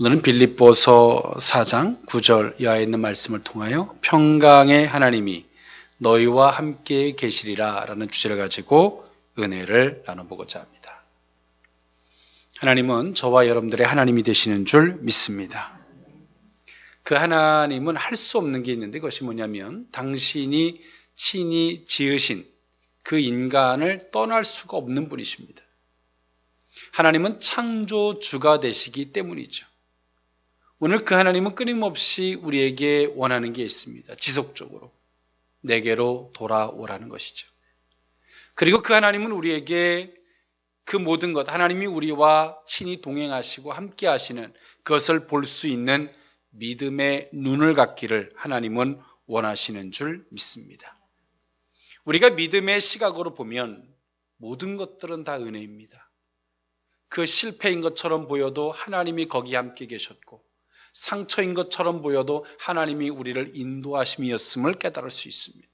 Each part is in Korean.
오늘은 빌립보서 4장 9절 이하에 있는 말씀을 통하여 평강의 하나님이 너희와 함께 계시리라 라는 주제를 가지고 은혜를 나눠보고자 합니다. 하나님은 저와 여러분들의 하나님이 되시는 줄 믿습니다. 그 하나님은 할 수 없는 게 있는데 그것이 뭐냐면 당신이 친히 지으신 그 인간을 떠날 수가 없는 분이십니다. 하나님은 창조주가 되시기 때문이죠. 오늘 그 하나님은 끊임없이 우리에게 원하는 게 있습니다. 지속적으로 내게로 돌아오라는 것이죠. 그리고 그 하나님은 우리에게 그 모든 것, 하나님이 우리와 친히 동행하시고 함께 하시는 그것을 볼 수 있는 믿음의 눈을 갖기를 하나님은 원하시는 줄 믿습니다. 우리가 믿음의 시각으로 보면 모든 것들은 다 은혜입니다. 그 실패인 것처럼 보여도 하나님이 거기 함께 계셨고 상처인 것처럼 보여도 하나님이 우리를 인도하심이었음을 깨달을 수 있습니다.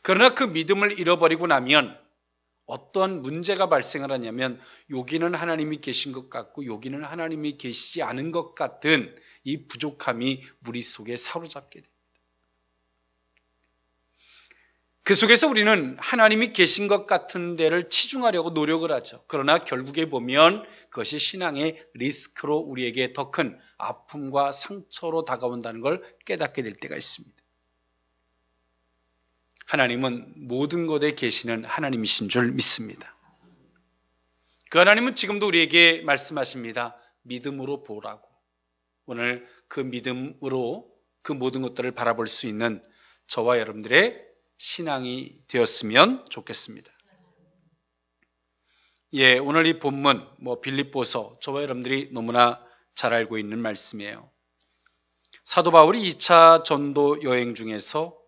그러나 그 믿음을 잃어버리고 나면 어떤 문제가 발생을 하냐면 여기는 하나님이 계신 것 같고 여기는 하나님이 계시지 않은 것 같은 이 부족함이 우리 속에 사로잡게 됩니다. 그 속에서 우리는 하나님이 계신 것 같은 데를 치중하려고 노력을 하죠. 그러나 결국에 보면 그것이 신앙의 리스크로 우리에게 더 큰 아픔과 상처로 다가온다는 걸 깨닫게 될 때가 있습니다. 하나님은 모든 곳에 계시는 하나님이신 줄 믿습니다. 그 하나님은 지금도 우리에게 말씀하십니다. 믿음으로 보라고. 오늘 그 믿음으로 그 모든 것들을 바라볼 수 있는 저와 여러분들의 신앙이 되었으면 좋겠습니다. 오늘 이 본문 빌립보서 저와 여러분들이 너무나 잘 알고 있는 말씀이에요. 사도 바울이 2차 전도 여행 중에서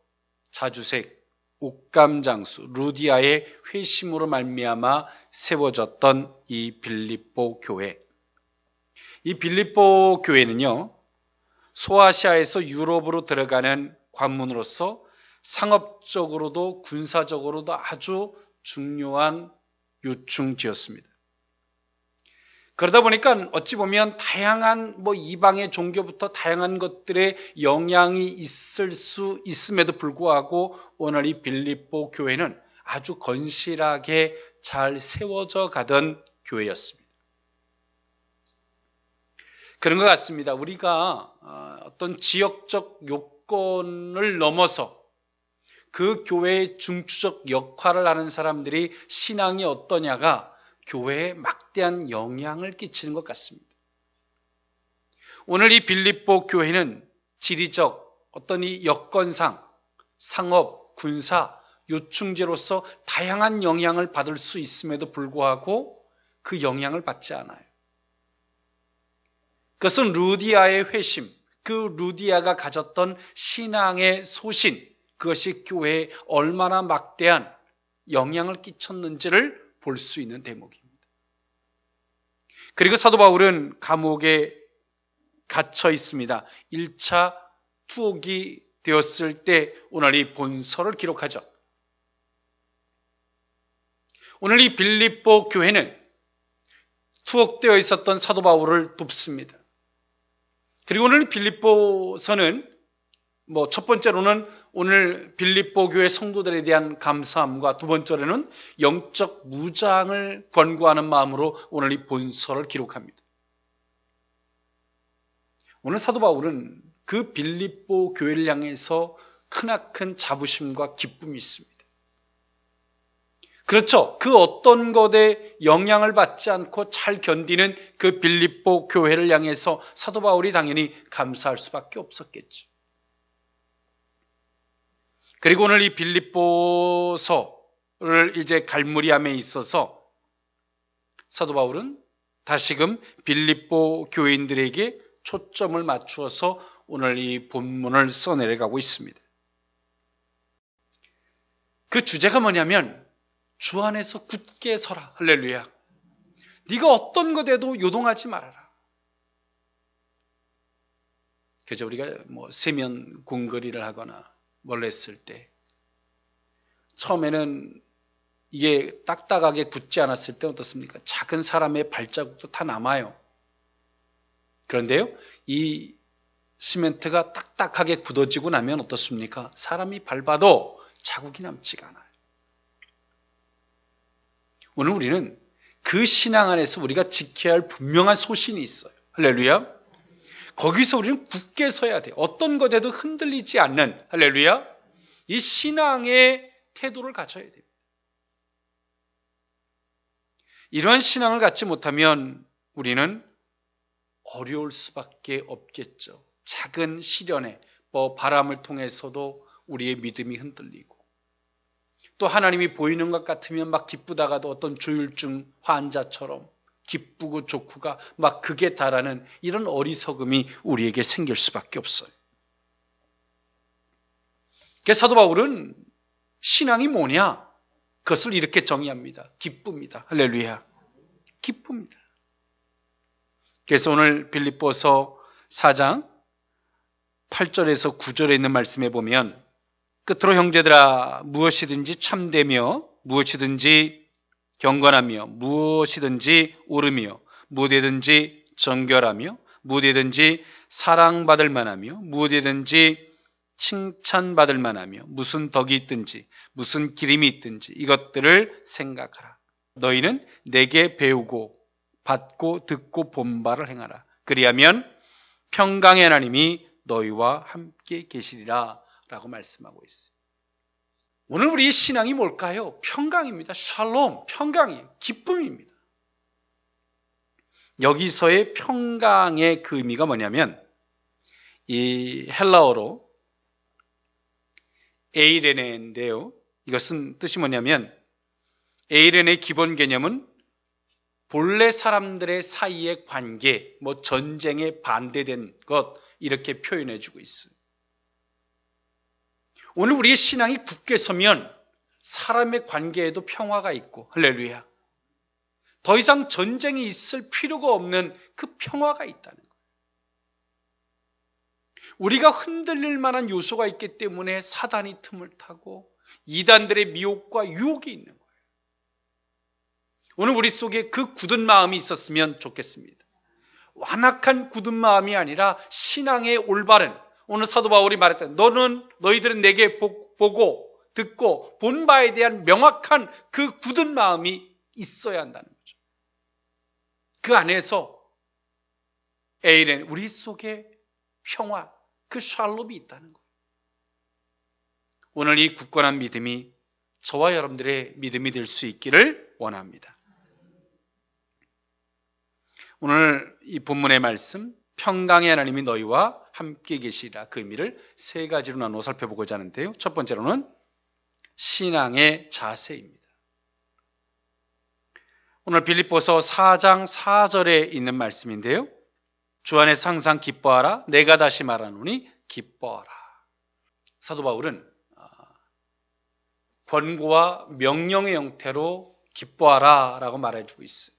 자주색 옥감장수 루디아의 회심으로 말미암아 세워졌던 이 빌립보 교회. 이 빌립보 교회는요, 소아시아에서 유럽으로 들어가는 관문으로서 상업적으로도 군사적으로도 아주 중요한 요충지였습니다. 그러다 보니까 어찌 보면 다양한 이방의 종교부터 다양한 것들의 영향이 있을 수 있음에도 불구하고 오늘 이 빌립보 교회는 아주 건실하게 잘 세워져 가던 교회였습니다. 그런 것 같습니다. 우리가 어떤 지역적 요건을 넘어서 그 교회의 중추적 역할을 하는 사람들이 신앙이 어떠냐가 교회에 막대한 영향을 끼치는 것 같습니다. 오늘 이 빌립보 교회는 지리적 어떤 이 여건상 상업, 군사, 요충지로서 다양한 영향을 받을 수 있음에도 불구하고 그 영향을 받지 않아요. 그것은 루디아의 회심, 그 루디아가 가졌던 신앙의 소신, 그것이 교회에 얼마나 막대한 영향을 끼쳤는지를 볼 수 있는 대목입니다. 그리고 사도 바울은 감옥에 갇혀 있습니다. 1차 투옥이 되었을 때 오늘 이 본서를 기록하죠. 오늘 이 빌립보 교회는 투옥되어 있었던 사도 바울을 돕습니다. 그리고 오늘 빌립보서는 첫 번째로는 오늘 빌립보 교회 성도들에 대한 감사함과 두 번째로는 영적 무장을 권고하는 마음으로 오늘 이 본서를 기록합니다. 오늘 사도 바울은 그 빌립보 교회를 향해서 크나큰 자부심과 기쁨이 있습니다. 그렇죠. 그 어떤 것에 영향을 받지 않고 잘 견디는 그 빌립보 교회를 향해서 사도 바울이 당연히 감사할 수밖에 없었겠죠. 그리고 오늘 이 빌립보서를 이제 갈무리함에 있어서 사도 바울은 다시금 빌립보 교인들에게 초점을 맞추어서 오늘 이 본문을 써내려가고 있습니다. 그 주제가 뭐냐면 주 안에서 굳게 서라. 할렐루야. 네가 어떤 것에도 요동하지 말아라. 그죠? 우리가 세면 공거리를 하거나 뭘 했을 때 처음에는 이게 딱딱하게 굳지 않았을 때 어떻습니까? 작은 사람의 발자국도 다 남아요. 그런데요, 이 시멘트가 딱딱하게 굳어지고 나면 어떻습니까? 사람이 밟아도 자국이 남지가 않아요. 오늘 우리는 그 신앙 안에서 우리가 지켜야 할 분명한 소신이 있어요. 할렐루야. 거기서 우리는 굳게 서야 돼요. 어떤 것에도 흔들리지 않는, 할렐루야, 이 신앙의 태도를 가져야 됩니다. 이러한 신앙을 갖지 못하면 우리는 어려울 수밖에 없겠죠. 작은 시련에 바람을 통해서도 우리의 믿음이 흔들리고, 또 하나님이 보이는 것 같으면 막 기쁘다가도 어떤 조울증 환자처럼 기쁘고 좋고가 막 극에 달하는 이런 어리석음이 우리에게 생길 수밖에 없어요. 그래서 사도 바울은 신앙이 뭐냐? 그것을 이렇게 정의합니다. 기쁨이다. 할렐루야. 기쁨이다. 그래서 오늘 빌립보서 4장 8절에서 9절에 있는 말씀에 보면, 끝으로 형제들아, 무엇이든지 참되며 무엇이든지 경건하며 무엇이든지 옳으며 무엇이든지 정결하며 무엇이든지 사랑받을 만하며 무엇이든지 칭찬받을 만하며 무슨 덕이 있든지 무슨 기림이 있든지 이것들을 생각하라. 너희는 내게 배우고 받고 듣고 본 바를 행하라. 그리하면 평강의 하나님이 너희와 함께 계시리라 라고 말씀하고 있어요. 오늘 우리의 신앙이 뭘까요? 평강입니다. 샬롬, 평강이에요. 기쁨입니다. 여기서의 평강의 그 의미가 뭐냐면, 이 헬라어로 에이레네인데요. 이것은 뜻이 뭐냐면, 에이레네의 기본 개념은 본래 사람들의 사이의 관계, 전쟁에 반대된 것, 이렇게 표현해주고 있어요. 오늘 우리의 신앙이 굳게 서면 사람의 관계에도 평화가 있고, 할렐루야, 더 이상 전쟁이 있을 필요가 없는 그 평화가 있다는 거예요. 우리가 흔들릴 만한 요소가 있기 때문에 사단이 틈을 타고 이단들의 미혹과 유혹이 있는 거예요. 오늘 우리 속에 그 굳은 마음이 있었으면 좋겠습니다. 완악한 굳은 마음이 아니라 신앙의 올바른, 오늘 사도 바울이 말했던, 너희들은 내게 보고 듣고 본 바에 대한 명확한 그 굳은 마음이 있어야 한다는 거죠. 그 안에서 에이렌, 우리 속에 평화, 그 샬롬이 있다는 거예요. 오늘 이 굳건한 믿음이 저와 여러분들의 믿음이 될 수 있기를 원합니다. 오늘 이 본문의 말씀, 평강의 하나님이 너희와 함께 계시리라, 그 의미를 세 가지로 나눠 살펴보고자 하는데요. 첫 번째로는 신앙의 자세입니다. 오늘 빌립보서 4장 4절에 있는 말씀인데요. 주 안에서 항상 기뻐하라. 내가 다시 말하노니 기뻐하라. 사도 바울은 권고와 명령의 형태로 기뻐하라 라고 말해주고 있어요.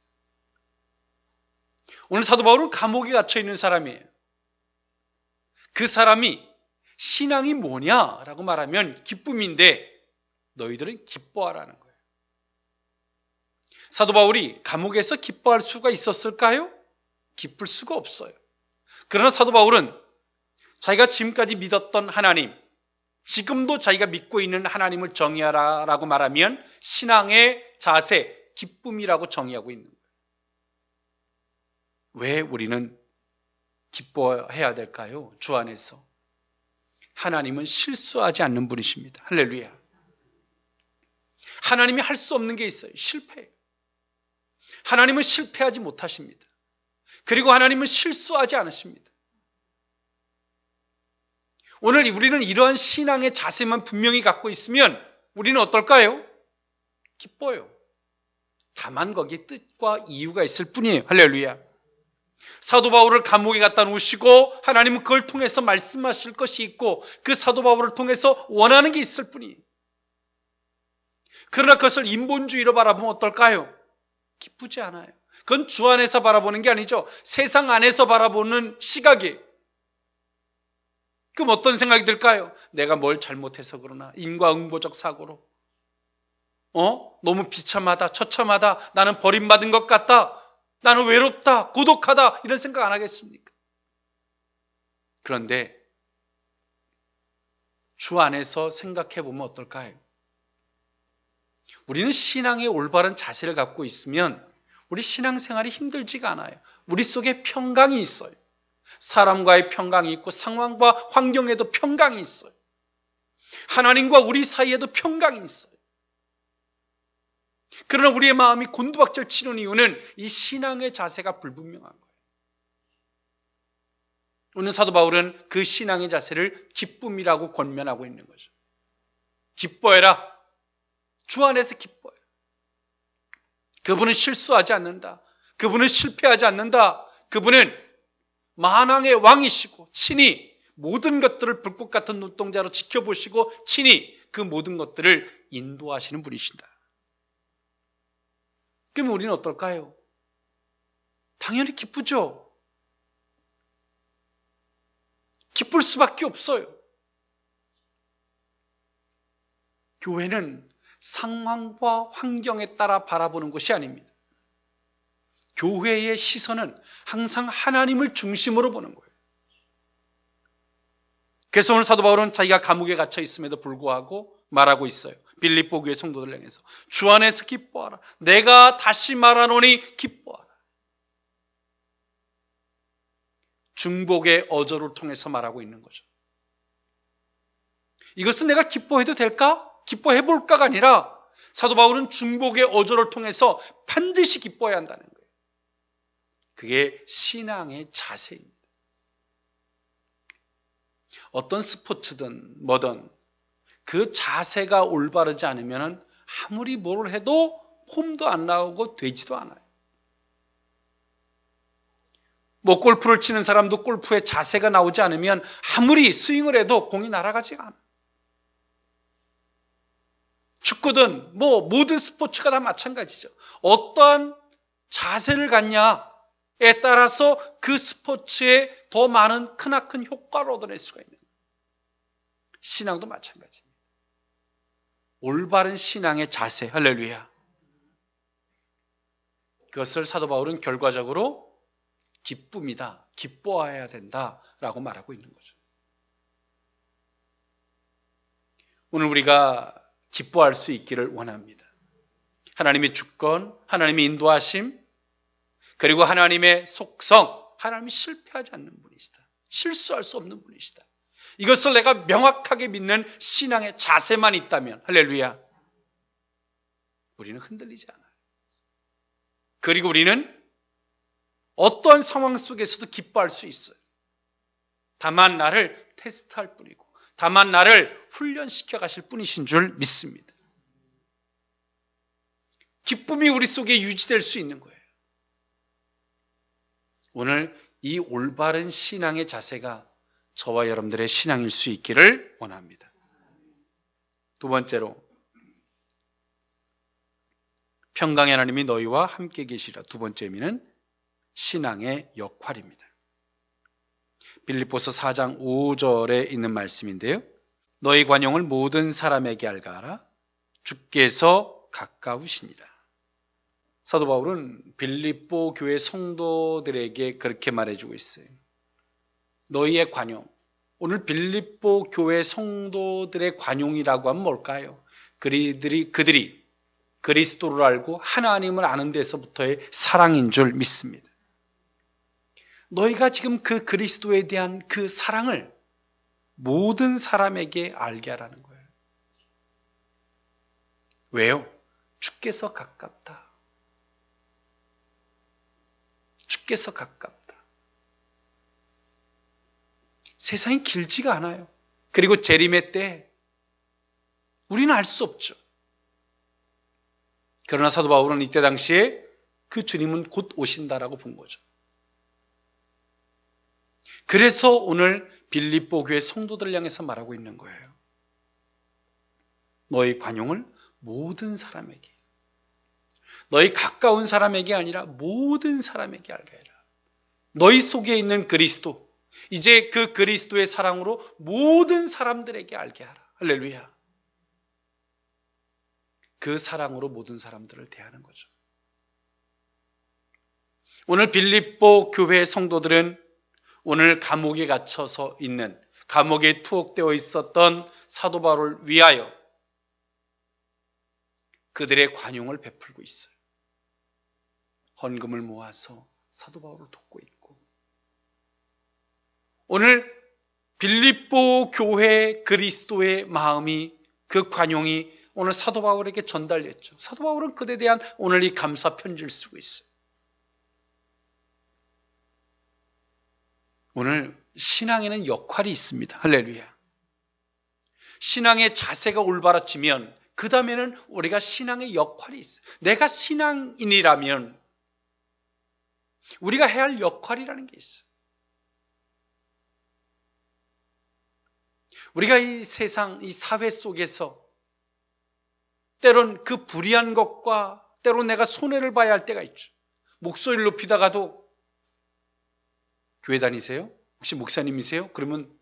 오늘 사도 바울은 감옥에 갇혀 있는 사람이에요. 그 사람이 신앙이 뭐냐라고 말하면 기쁨인데, 너희들은 기뻐하라는 거예요. 사도 바울이 감옥에서 기뻐할 수가 있었을까요? 기쁠 수가 없어요. 그러나 사도 바울은 자기가 지금까지 믿었던 하나님, 지금도 자기가 믿고 있는 하나님을 정의하라라고 말하면 신앙의 자세, 기쁨이라고 정의하고 있는 거예요. 왜 우리는 기뻐해야 될까요? 주 안에서 하나님은 실수하지 않는 분이십니다. 할렐루야. 하나님이 할 수 없는 게 있어요. 실패. 하나님은 실패하지 못하십니다. 그리고 하나님은 실수하지 않으십니다. 오늘 우리는 이러한 신앙의 자세만 분명히 갖고 있으면 우리는 어떨까요? 기뻐요. 다만 거기에 뜻과 이유가 있을 뿐이에요. 할렐루야. 사도 바울을 감옥에 갖다 놓으시고 하나님은 그걸 통해서 말씀하실 것이 있고 그 사도 바울을 통해서 원하는 게 있을 뿐이에요. 그러나 그것을 인본주의로 바라보면 어떨까요? 기쁘지 않아요. 그건 주 안에서 바라보는 게 아니죠. 세상 안에서 바라보는 시각이에요. 그럼 어떤 생각이 들까요? 내가 뭘 잘못해서 그러나, 인과응보적 사고로, 너무 비참하다, 처참하다, 나는 버림받은 것 같다, 나는 외롭다, 고독하다, 이런 생각 안 하겠습니까? 그런데 주 안에서 생각해 보면 어떨까요? 우리는 신앙의 올바른 자세를 갖고 있으면 우리 신앙생활이 힘들지가 않아요. 우리 속에 평강이 있어요. 사람과의 평강이 있고 상황과 환경에도 평강이 있어요. 하나님과 우리 사이에도 평강이 있어요. 그러나 우리의 마음이 곤두박질 치는 이유는 이 신앙의 자세가 불분명한 거예요. 오늘 사도 바울은 그 신앙의 자세를 기쁨이라고 권면하고 있는 거죠. 기뻐해라. 주 안에서 기뻐해라. 그분은 실수하지 않는다. 그분은 실패하지 않는다. 그분은 만왕의 왕이시고 친히 모든 것들을 불꽃 같은 눈동자로 지켜보시고 친히 그 모든 것들을 인도하시는 분이신다. 그럼 우리는 어떨까요? 당연히 기쁘죠. 기쁠 수밖에 없어요. 교회는 상황과 환경에 따라 바라보는 것이 아닙니다. 교회의 시선은 항상 하나님을 중심으로 보는 거예요. 그래서 오늘 사도 바울은 자기가 감옥에 갇혀 있음에도 불구하고 말하고 있어요. 빌립보 교회 성도들 향해서 주 안에서 기뻐하라. 내가 다시 말하노니 기뻐하라. 중복의 어조를 통해서 말하고 있는 거죠. 이것은 내가 기뻐해도 될까? 기뻐해 볼까가 아니라 사도 바울은 중복의 어조를 통해서 반드시 기뻐해야 한다는 거예요. 그게 신앙의 자세입니다. 어떤 스포츠든 뭐든 그 자세가 올바르지 않으면 아무리 뭘 해도 폼도 안 나오고 되지도 않아요. 뭐 골프를 치는 사람도 골프의 자세가 나오지 않으면 아무리 스윙을 해도 공이 날아가지가 않아요. 축구든 뭐 모든 스포츠가 다 마찬가지죠. 어떠한 자세를 갖냐에 따라서 그 스포츠에 더 많은 크나큰 효과를 얻어낼 수가 있는 거예요. 신앙도 마찬가지입니다. 올바른 신앙의 자세, 할렐루야. 그것을 사도 바울은 결과적으로 기쁨이다, 기뻐해야 된다라고 말하고 있는 거죠. 오늘 우리가 기뻐할 수 있기를 원합니다. 하나님의 주권, 하나님의 인도하심, 그리고 하나님의 속성, 하나님이 실패하지 않는 분이시다. 실수할 수 없는 분이시다. 이것을 내가 명확하게 믿는 신앙의 자세만 있다면, 할렐루야, 우리는 흔들리지 않아요. 그리고 우리는 어떠한 상황 속에서도 기뻐할 수 있어요. 다만 나를 테스트할 뿐이고, 다만 나를 훈련시켜 가실 뿐이신 줄 믿습니다. 기쁨이 우리 속에 유지될 수 있는 거예요. 오늘 이 올바른 신앙의 자세가 저와 여러분들의 신앙일 수 있기를 원합니다. 두 번째로, 평강의 하나님이 너희와 함께 계시리라. 두 번째 의미는 신앙의 역할입니다. 빌립보서 4장 5절에 있는 말씀인데요. 너희 관용을 모든 사람에게 알게 하라. 주께서 가까우시니라. 사도 바울은 빌립보 교회 성도들에게 그렇게 말해주고 있어요. 너희의 관용. 오늘 빌립보 교회 성도들의 관용이라고 하면 뭘까요? 그들이 그리스도를 알고 하나님을 아는 데서부터의 사랑인 줄 믿습니다. 너희가 지금 그 그리스도에 대한 그 사랑을 모든 사람에게 알게 하라는 거예요. 왜요? 주께서 가깝다. 주께서 가깝다. 세상이 길지가 않아요. 그리고 재림의 때 우리는 알 수 없죠. 그러나 사도 바울은 이때 당시에 그 주님은 곧 오신다라고 본 거죠. 그래서 오늘 빌립보 교회 성도들을 향해서 말하고 있는 거예요. 너희 관용을 모든 사람에게, 너희 가까운 사람에게 아니라 모든 사람에게 알게 해라. 너희 속에 있는 그리스도, 이제 그 그리스도의 사랑으로 모든 사람들에게 알게 하라. 할렐루야. 그 사랑으로 모든 사람들을 대하는 거죠. 오늘 빌립보 교회 성도들은 오늘 감옥에 갇혀서 있는, 감옥에 투옥되어 있었던 사도 바울을 위하여 그들의 관용을 베풀고 있어요. 헌금을 모아서 사도 바울을 돕고 있고, 오늘 빌립보 교회 그리스도의 마음이, 그 관용이 오늘 사도 바울에게 전달됐죠. 사도 바울은 그에 대한 오늘 이 감사 편지를 쓰고 있어요. 오늘 신앙에는 역할이 있습니다. 할렐루야. 신앙의 자세가 올바라지면 그 다음에는 우리가 신앙의 역할이 있어요. 내가 신앙인이라면 우리가 해야 할 역할이라는 게 있어요. 우리가 이 세상, 이 사회 속에서 때론 그 불의한 것과 때론 내가 손해를 봐야 할 때가 있죠. 목소리를 높이다가도, 교회 다니세요? 혹시 목사님이세요? 그러면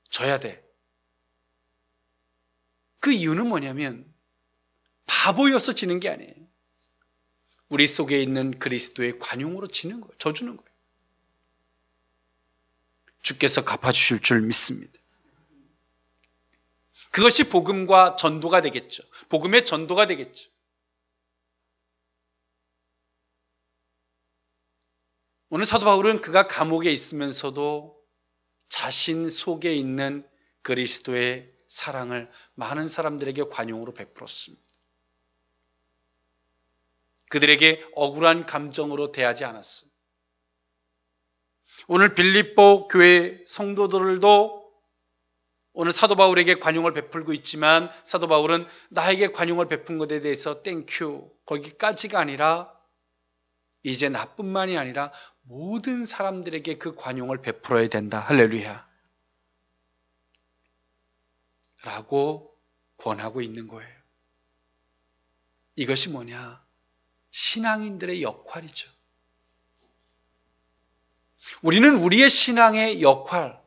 져야 돼. 그 이유는 뭐냐면 바보여서 지는 게 아니에요. 우리 속에 있는 그리스도의 관용으로 지는 거예요. 져주는 거예요. 주께서 갚아주실 줄 믿습니다. 그것이 복음과 전도가 되겠죠. 복음의 전도가 되겠죠. 오늘 사도 바울은 그가 감옥에 있으면서도 자신 속에 있는 그리스도의 사랑을 많은 사람들에게 관용으로 베풀었습니다. 그들에게 억울한 감정으로 대하지 않았어요. 오늘 빌립보 교회 성도들도 오늘 사도 바울에게 관용을 베풀고 있지만, 사도 바울은 나에게 관용을 베푼 것에 대해서 땡큐, 거기까지가 아니라 이제 나뿐만이 아니라 모든 사람들에게 그 관용을 베풀어야 된다. 할렐루야. 라고 권하고 있는 거예요. 이것이 뭐냐? 신앙인들의 역할이죠. 우리는 우리의 신앙의 역할,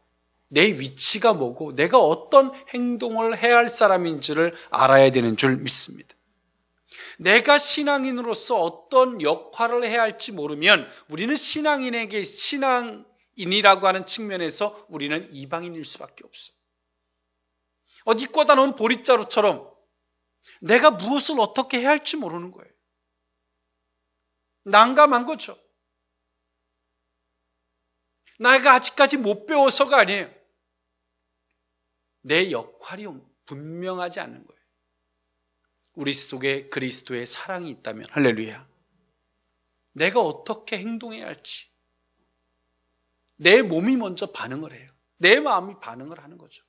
내 위치가 뭐고 내가 어떤 행동을 해야 할 사람인지를 알아야 되는 줄 믿습니다. 내가 신앙인으로서 어떤 역할을 해야 할지 모르면 우리는 신앙인이라고 하는 측면에서 우리는 이방인일 수밖에 없어요. 어디 꽂아 놓은 보릿자루처럼 내가 무엇을 어떻게 해야 할지 모르는 거예요. 난감한 거죠. 내가 아직까지 못 배워서가 아니에요. 내 역할이 분명하지 않는 거예요. 우리 속에 그리스도의 사랑이 있다면, 할렐루야, 내가 어떻게 행동해야 할지, 내 몸이 먼저 반응을 해요. 내 마음이 반응을 하는 거죠.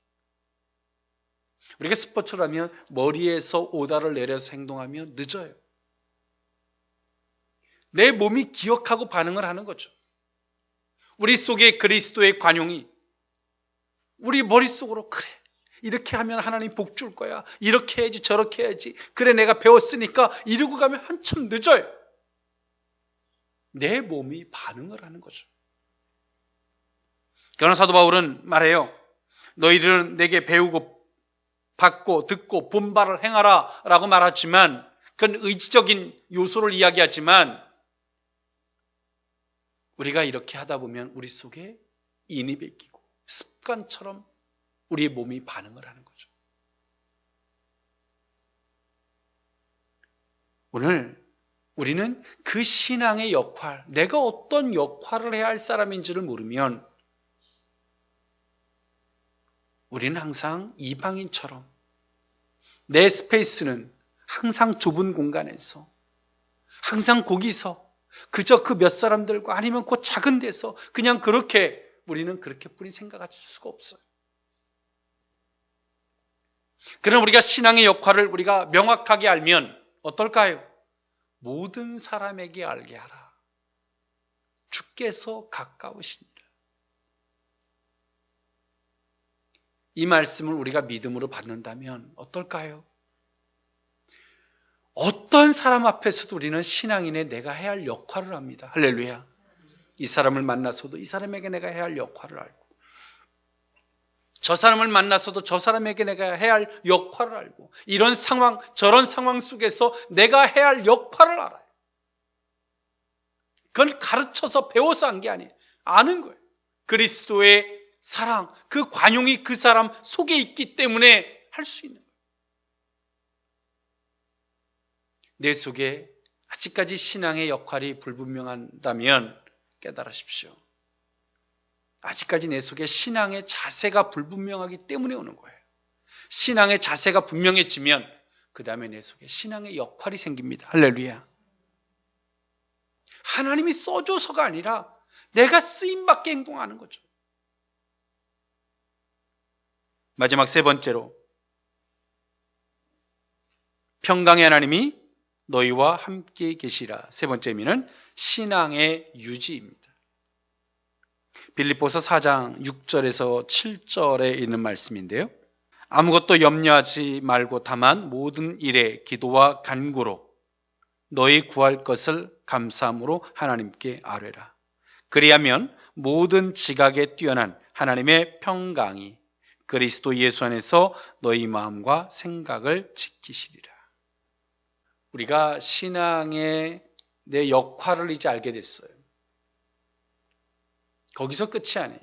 우리가 스포츠를 하면 머리에서 오다를 내려서 행동하면 늦어요. 내 몸이 기억하고 반응을 하는 거죠. 우리 속에 그리스도의 관용이 우리 머릿속으로, 그래, 이렇게 하면 하나님 복 줄 거야, 이렇게 해야지 저렇게 해야지, 그래 내가 배웠으니까, 이러고 가면 한참 늦어요. 내 몸이 반응을 하는 거죠. 그러나 사도 바울은 말해요. 너희들은 내게 배우고 받고 듣고 본바를 행하라 라고 말하지만, 그건 의지적인 요소를 이야기하지만, 우리가 이렇게 하다 보면 우리 속에 인이 베끼고 습관처럼 우리의 몸이 반응을 하는 거죠. 오늘 우리는 그 신앙의 역할, 내가 어떤 역할을 해야 할 사람인지를 모르면 우리는 항상 이방인처럼 내 스페이스는 항상 좁은 공간에서, 항상 거기서 그저 그 몇 사람들과 아니면 그 작은 데서 그냥 그렇게, 우리는 그렇게뿐이 생각할 수가 없어요. 그러나 우리가 신앙의 역할을 우리가 명확하게 알면 어떨까요? 모든 사람에게 알게 하라. 주께서 가까우시니라. 이 말씀을 우리가 믿음으로 받는다면 어떨까요? 어떤 사람 앞에서도 우리는 신앙인의 내가 해야 할 역할을 합니다. 할렐루야. 이 사람을 만나서도 이 사람에게 내가 해야 할 역할을 알고, 저 사람을 만나서도 저 사람에게 내가 해야 할 역할을 알고, 이런 상황 저런 상황 속에서 내가 해야 할 역할을 알아요. 그건 가르쳐서 배워서 한 게 아니에요. 아는 거예요. 그리스도의 사랑, 그 관용이 그 사람 속에 있기 때문에 할 수 있는 거예요. 내 속에 아직까지 신앙의 역할이 불분명하다면 깨달으십시오. 아직까지 내 속에 신앙의 자세가 불분명하기 때문에 오는 거예요. 신앙의 자세가 분명해지면 그 다음에 내 속에 신앙의 역할이 생깁니다. 할렐루야. 하나님이 써줘서가 아니라 내가 쓰임받게 행동하는 거죠. 마지막 세 번째로, 평강의 하나님이 너희와 함께 계시라. 세 번째 의미는 신앙의 유지입니다. 빌립보서 4장 6절에서 7절에 있는 말씀인데요. 아무것도 염려하지 말고 다만 모든 일에 기도와 간구로 너희 구할 것을 감사함으로 하나님께 아뢰라. 그리하면 모든 지각에 뛰어난 하나님의 평강이 그리스도 예수 안에서 너희 마음과 생각을 지키시리라. 우리가 신앙의 내 역할을 이제 알게 됐어요. 거기서 끝이 아니에요.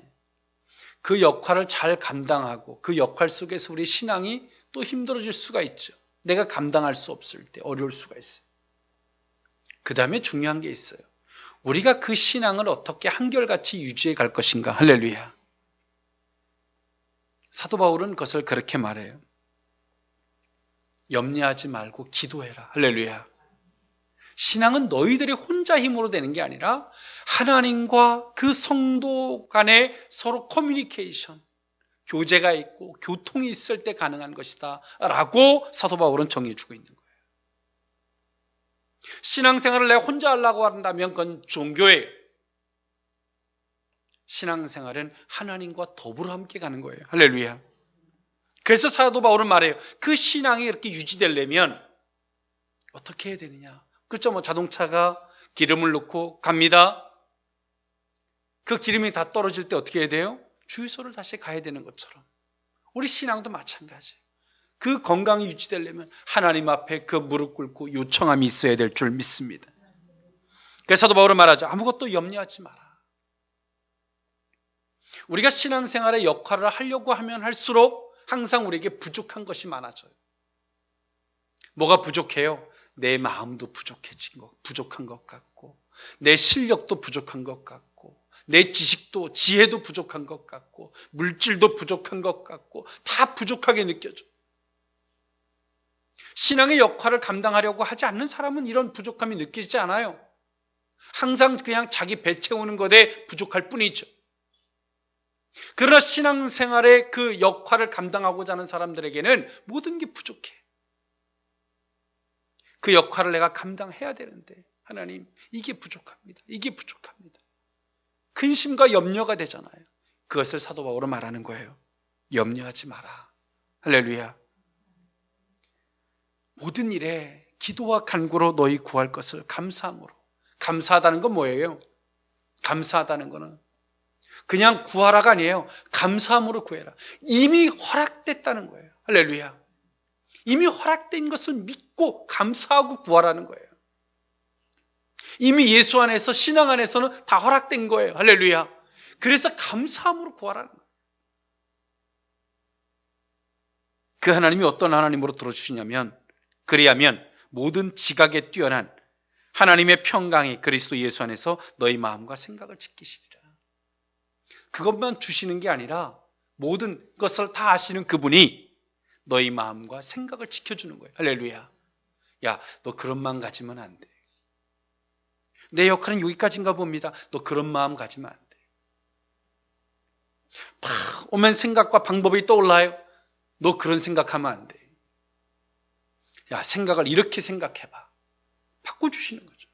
그 역할을 잘 감당하고 그 역할 속에서 우리 신앙이 또 힘들어질 수가 있죠. 내가 감당할 수 없을 때 어려울 수가 있어요. 그 다음에 중요한 게 있어요. 우리가 그 신앙을 어떻게 한결같이 유지해 갈 것인가. 할렐루야. 사도 바울은 그것을 그렇게 말해요. 염려하지 말고 기도해라. 할렐루야. 신앙은 너희들이 혼자 힘으로 되는 게 아니라 하나님과 그 성도 간에 서로 커뮤니케이션, 교제가 있고 교통이 있을 때 가능한 것이다 라고 사도 바울은 정해주고 있는 거예요. 신앙생활을 내가 혼자 하려고 한다면 그건 종교예요. 신앙생활은 하나님과 더불어 함께 가는 거예요. 할렐루야. 그래서 사도 바울은 말해요. 그 신앙이 이렇게 유지되려면 어떻게 해야 되느냐. 그렇죠. 자동차가 기름을 넣고 갑니다. 그 기름이 다 떨어질 때 어떻게 해야 돼요? 주유소를 다시 가야 되는 것처럼 우리 신앙도 마찬가지예요. 그 건강이 유지되려면 하나님 앞에 그 무릎 꿇고 요청함이 있어야 될 줄 믿습니다. 그래서 사도 바울은 말하죠. 아무것도 염려하지 마라. 우리가 신앙생활의 역할을 하려고 하면 할수록 항상 우리에게 부족한 것이 많아져요. 뭐가 부족해요? 내 마음도 부족한 것 같고, 내 실력도 부족한 것 같고, 내 지식도, 지혜도 부족한 것 같고, 물질도 부족한 것 같고, 다 부족하게 느껴져. 신앙의 역할을 감당하려고 하지 않는 사람은 이런 부족함이 느껴지지 않아요. 항상 그냥 자기 배 채우는 것에 부족할 뿐이죠. 그러나 신앙생활의 그 역할을 감당하고자 하는 사람들에게는 모든 게 부족해. 그 역할을 내가 감당해야 되는데 하나님 이게 부족합니다. 이게 부족합니다. 근심과 염려가 되잖아요. 그것을 사도 바울은 말하는 거예요. 염려하지 마라. 할렐루야. 모든 일에 기도와 간구로 너희 구할 것을 감사함으로. 감사하다는 건 뭐예요? 감사하다는 거는 그냥 구하라가 아니에요. 감사함으로 구해라. 이미 허락됐다는 거예요. 할렐루야. 이미 허락된 것을 믿고 감사하고 구하라는 거예요. 이미 예수 안에서 신앙 안에서는 다 허락된 거예요. 할렐루야. 그래서 감사함으로 구하라는 거예요. 그 하나님이 어떤 하나님으로 들어주시냐면 그리하면 모든 지각에 뛰어난 하나님의 평강이 그리스도 예수 안에서 너희 마음과 생각을 지키시리라. 그것만 주시는 게 아니라 모든 것을 다 아시는 그분이 너희 마음과 생각을 지켜주는 거예요. 할렐루야. 야, 너 그런 마음 가지면 안 돼. 내 역할은 여기까지인가 봅니다. 너 그런 마음 가지면 안 돼. 막 오면 생각과 방법이 떠올라요. 너 그런 생각하면 안 돼. 야, 생각을 이렇게 생각해봐. 바꿔주시는 거죠.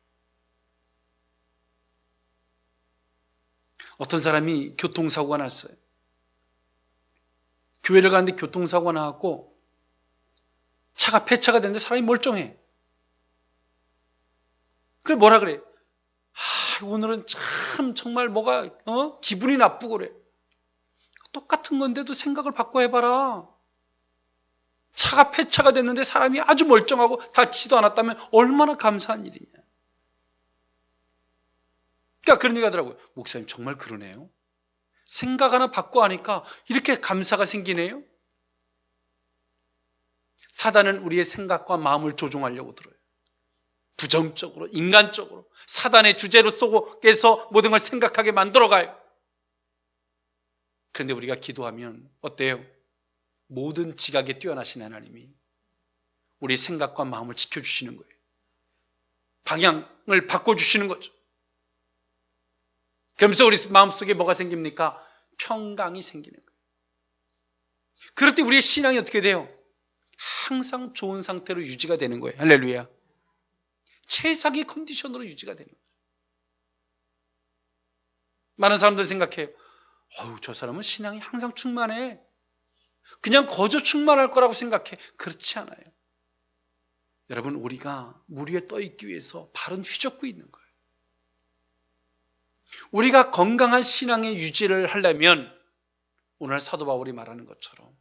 어떤 사람이 교통사고가 났어요. 교회를 가는데 교통사고가 나갖고 차가 폐차가 됐는데 사람이 멀쩡해. 그래 뭐라 그래? 오늘은 참 정말 뭐가 기분이 나쁘고 그래. 똑같은 건데도 생각을 바꿔 해봐라. 차가 폐차가 됐는데 사람이 아주 멀쩡하고 다치지도 않았다면 얼마나 감사한 일이냐. 그러니까 그런 얘기 하더라고요. 목사님 정말 그러네요. 생각 하나 바꿔 하니까 이렇게 감사가 생기네요. 사단은 우리의 생각과 마음을 조종하려고 들어요. 부정적으로, 인간적으로 사단의 주제로 속에서 모든 걸 생각하게 만들어가요. 그런데 우리가 기도하면 어때요? 모든 지각에 뛰어나신 하나님이 우리 생각과 마음을 지켜주시는 거예요. 방향을 바꿔주시는 거죠. 그러면서 우리 마음속에 뭐가 생깁니까? 평강이 생기는 거예요. 그럴 때 우리의 신앙이 어떻게 돼요? 항상 좋은 상태로 유지가 되는 거예요. 할렐루야. 최상의 컨디션으로 유지가 되는 거예요. 많은 사람들 생각해요. 저 사람은 신앙이 항상 충만해. 그냥 거저 충만할 거라고 생각해. 그렇지 않아요. 여러분, 우리가 물 위에 떠 있기 위해서 발은 휘젓고 있는 거예요. 우리가 건강한 신앙의 유지를 하려면 오늘 사도 바울이 말하는 것처럼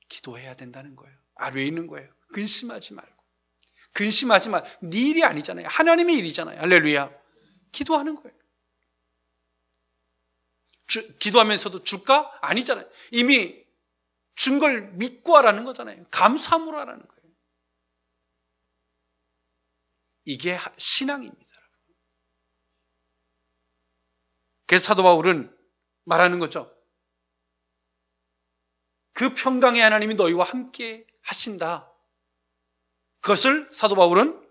기도해야 된다는 거예요. 아뢰 있는 거예요. 근심하지 말고. 근심하지 마. 네 일이 아니잖아요. 하나님의 일이잖아요. 할렐루야. 기도하는 거예요. 기도하면서도 줄까? 아니잖아요. 이미 준 걸 믿고 하라는 거잖아요. 감사함으로 하라는 거예요. 이게 신앙입니다. 그래서 사도 바울은 말하는 거죠. 그 평강의 하나님이 너희와 함께 하신다. 그것을 사도 바울은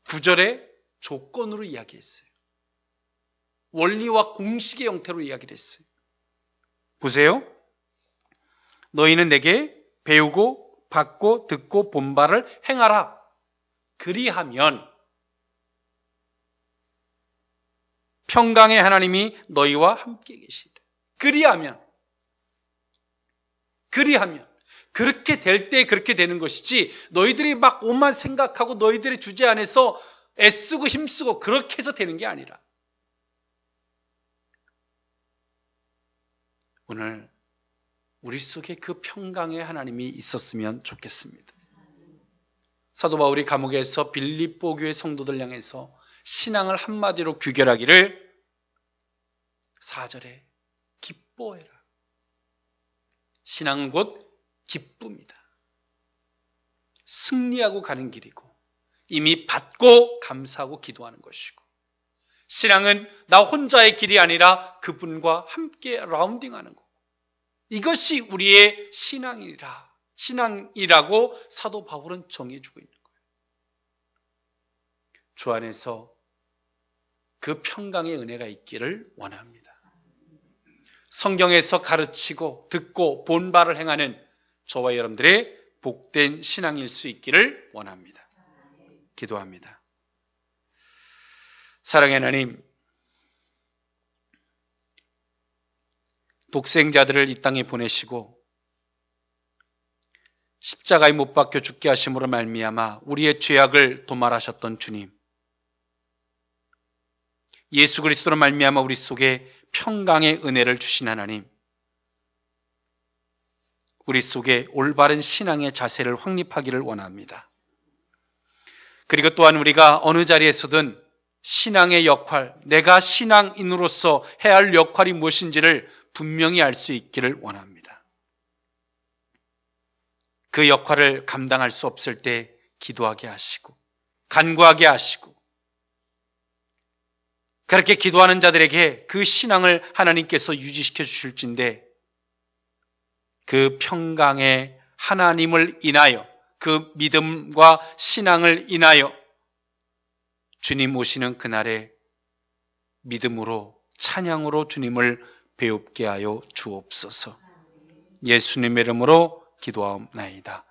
9절의 조건으로 이야기했어요. 원리와 공식의 형태로 이야기를 했어요. 보세요. 너희는 내게 배우고 받고 듣고 본 바를 행하라. 그리하면 평강의 하나님이 너희와 함께 계시리라. 그리하면 그렇게 될 때 그렇게 되는 것이지, 너희들이 막 옷만 생각하고 너희들의 주제 안에서 애쓰고 힘쓰고 그렇게 해서 되는 게 아니라, 오늘 우리 속에 그 평강의 하나님이 있었으면 좋겠습니다. 사도 바울이 감옥에서 빌립보 교회 성도들 향해서 신앙을 한마디로 규결하기를 4절에 기뻐해라. 신앙은 곧 기쁨이다. 승리하고 가는 길이고 이미 받고 감사하고 기도하는 것이고, 신앙은 나 혼자의 길이 아니라 그분과 함께 라운딩하는 거고, 이것이 우리의 신앙이라고 사도 바울은 정해주고 있는 거예요. 주 안에서 그 평강의 은혜가 있기를 원합니다. 성경에서 가르치고 듣고 본 바를 행하는 저와 여러분들의 복된 신앙일 수 있기를 원합니다. 기도합니다. 사랑의 하나님, 독생자들을 이 땅에 보내시고 십자가에 못 박혀 죽게 하심으로 말미암아 우리의 죄악을 도말하셨던 주님, 예수 그리스도로 말미암아 우리 속에 평강의 은혜를 주신 하나님, 우리 속에 올바른 신앙의 자세를 확립하기를 원합니다. 그리고 또한 우리가 어느 자리에서든 신앙의 역할, 내가 신앙인으로서 해야 할 역할이 무엇인지를 분명히 알 수 있기를 원합니다. 그 역할을 감당할 수 없을 때 기도하게 하시고 간구하게 하시고, 그렇게 기도하는 자들에게 그 신앙을 하나님께서 유지시켜 주실진데, 그 평강의 하나님을 인하여, 그 믿음과 신앙을 인하여 주님 오시는 그날에 믿음으로 찬양으로 주님을 배웁게 하여 주옵소서. 예수님의 이름으로 기도하옵나이다.